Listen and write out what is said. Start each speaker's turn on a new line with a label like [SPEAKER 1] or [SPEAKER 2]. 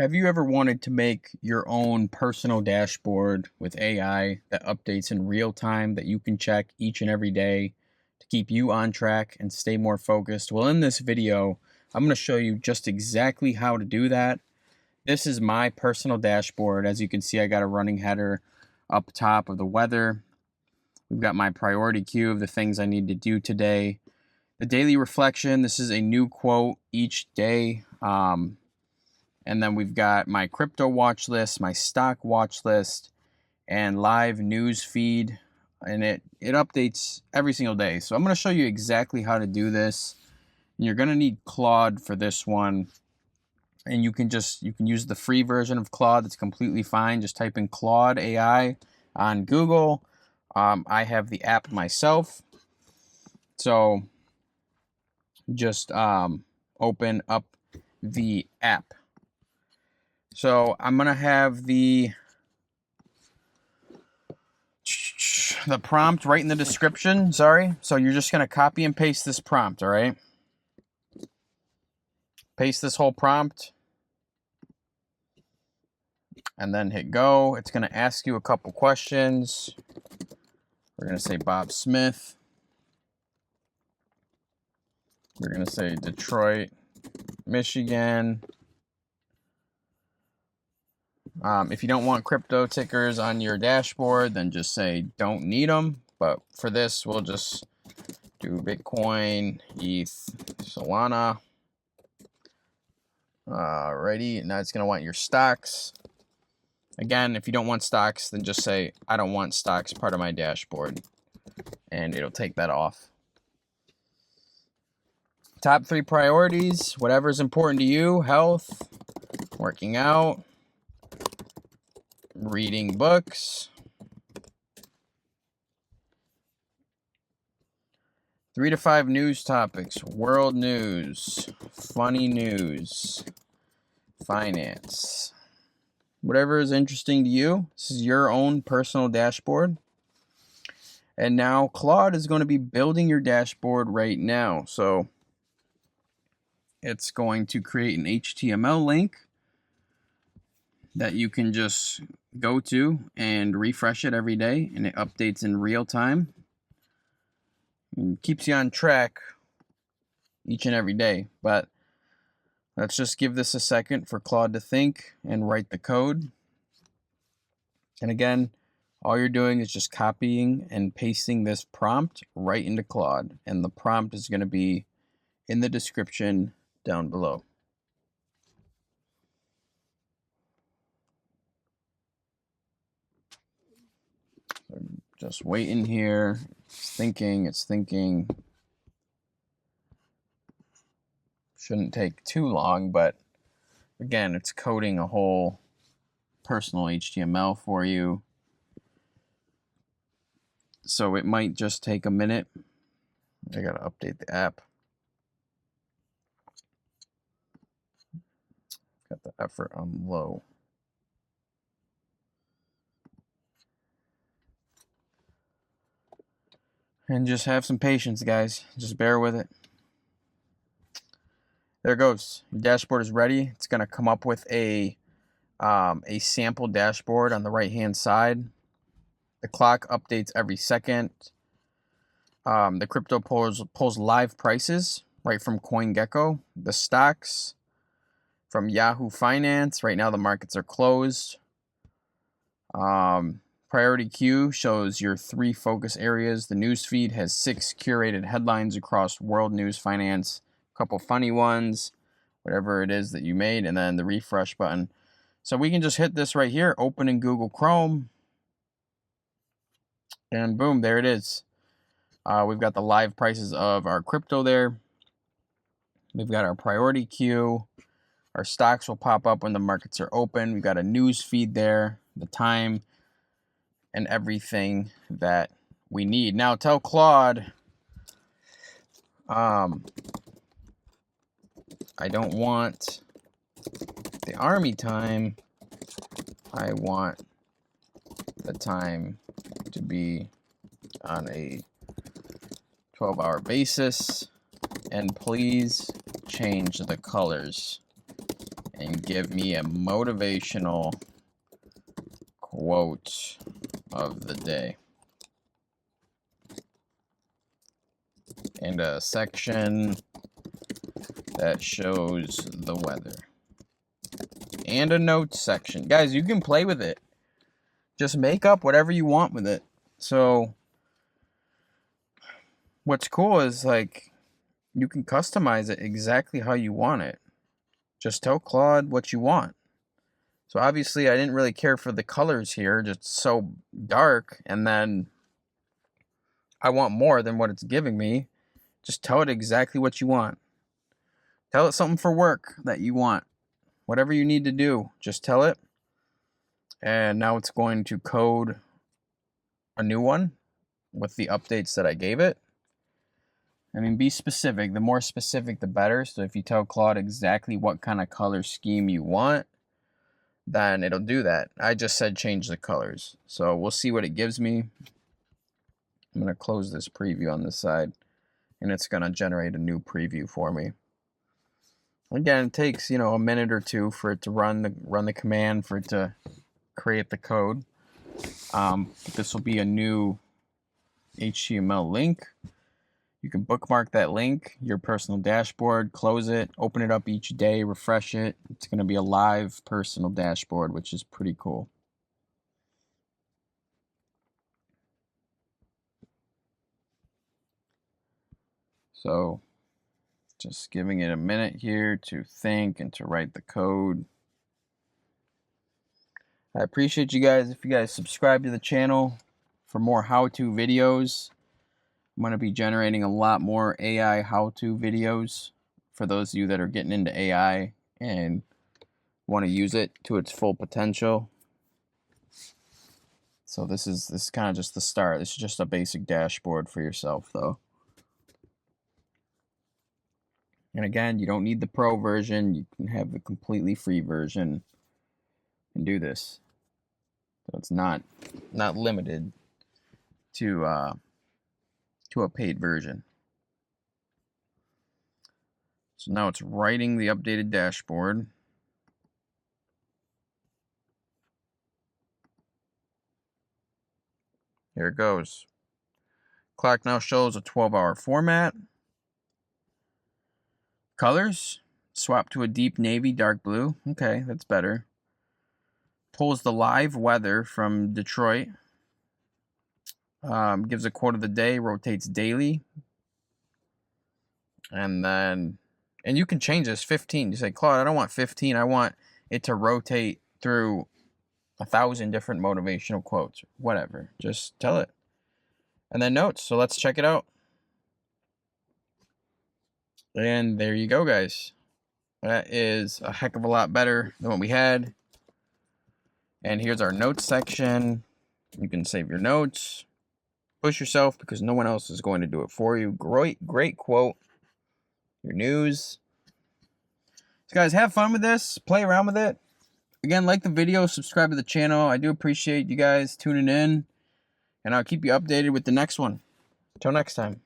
[SPEAKER 1] Have you ever wanted to make your own personal dashboard with AI that updates in real time that you can check each and every day to keep you on track and stay more focused? Well, in this video, I'm going to show you just exactly how to do that. This is my personal dashboard. As you can see, I got a running header up top of the weather. We've got my priority queue of the things I need to do today. The daily reflection, this is a new quote each day. And then we've got my crypto watch list, my stock watch list, and live news feed. And it updates every single day. So I'm going to show you exactly how to do this. And you're going to need Claude for this one. And you can use the free version of Claude. That's completely fine. Just type in Claude AI on Google. I have the app myself. So just open up the app. So I'm going to have the prompt right in the description. Sorry. So you're just going to copy and paste this prompt. All right. Paste this whole prompt. And then hit go. It's going to ask you a couple questions. We're going to say Bob Smith. We're going to say Detroit, Michigan. If you don't want crypto tickers on your dashboard, then just say don't need them. But for this, we'll just do Bitcoin, ETH, Solana. Alrighty, now it's going to want your stocks. Again, if you don't want stocks, then just say I don't want stocks part of my dashboard. And it'll take that off. Top 3 priorities, whatever is important to you: health, working out, reading books. 3 to 5 news topics: world news, funny news, finance. Whatever is interesting to you. This is your own personal dashboard. And now Claude is going to be building your dashboard right now. So it's going to create an HTML link that you can just go to and refresh it every day, and it updates in real time and keeps you on track each and every day. But let's just give this a second for Claude to think and write the code. And again, all you're doing is just copying and pasting this prompt right into Claude, and the prompt is going to be in the description down below. So just waiting here. It's thinking. Shouldn't take too long, but again, it's coding a whole personal HTML for you. So it might just take a minute. I gotta update the app. Got the effort on low. And just have some patience, guys. Just bear with it. There it goes. Your dashboard is ready. It's gonna come up with a sample dashboard on the right-hand side. The clock updates every second. The crypto pulls live prices right from CoinGecko. The stocks from Yahoo Finance. Right now the markets are closed. Priority queue shows your 3 focus areas. The news feed has 6 curated headlines across world news, finance, a couple funny ones, whatever it is that you made, and then the refresh button. So we can just hit this right here, open in Google Chrome, and boom, there it is. We've got the live prices of our crypto there. We've got our priority queue. Our stocks will pop up when the markets are open. We've got a news feed there, the time, and everything that we need. Now tell Claude, I don't want the army time. I want the time to be on a 12-hour basis, and please change the colors and give me a motivational quote of the day. And a section that shows the weather. And a notes section. Guys, you can play with it. Just make up whatever you want with it. So what's cool is like you can customize it exactly how you want it. Just tell Claude what you want. So obviously I didn't really care for the colors here, just so dark, and then I want more than what it's giving me. Just tell it exactly what you want. Tell it something for work that you want. Whatever you need to do, just tell it. And now it's going to code a new one with the updates that I gave it. I mean, be specific. The more specific, the better. So if you tell Claude exactly what kind of color scheme you want, then it'll do that. I just said change the colors. So we'll see what it gives me. I'm going to close this preview on this side, and it's going to generate a new preview for me. Again, it takes, you know, a minute or two for it to run the command for it to create the code. But this will be a new HTML link. You can bookmark that link, your personal dashboard, close it, open it up each day, refresh it. It's going to be a live personal dashboard, which is pretty cool. So just giving it a minute here to think and to write the code. I appreciate you guys. If you guys subscribe to the channel for more how-to videos, I'm going to be generating a lot more AI how-to videos for those of you that are getting into AI and want to use it to its full potential. So this is kind of just the start. This is just a basic dashboard for yourself, though. And again, you don't need the pro version. You can have the completely free version and do this. So it's not limited to a paid version. So now it's writing the updated dashboard. Here it goes. Clock now shows a 12-hour format. Colors, swap to a deep navy, dark blue. Okay, that's better. Pulls the live weather from Detroit. Gives a quote of the day, rotates daily. And you can change this 15. You say, Claude, I don't want 15. I want it to rotate through 1,000 different motivational quotes. Whatever. Just tell it. And then notes. So let's check it out. And there you go, guys. That is a heck of a lot better than what we had. And here's our notes section. You can save your notes. Push yourself because no one else is going to do it for you. Great quote. Your news. So guys, have fun with this. Play around with it. Again, like the video, subscribe to the channel. I do appreciate you guys tuning in. And I'll keep you updated with the next one. Until next time.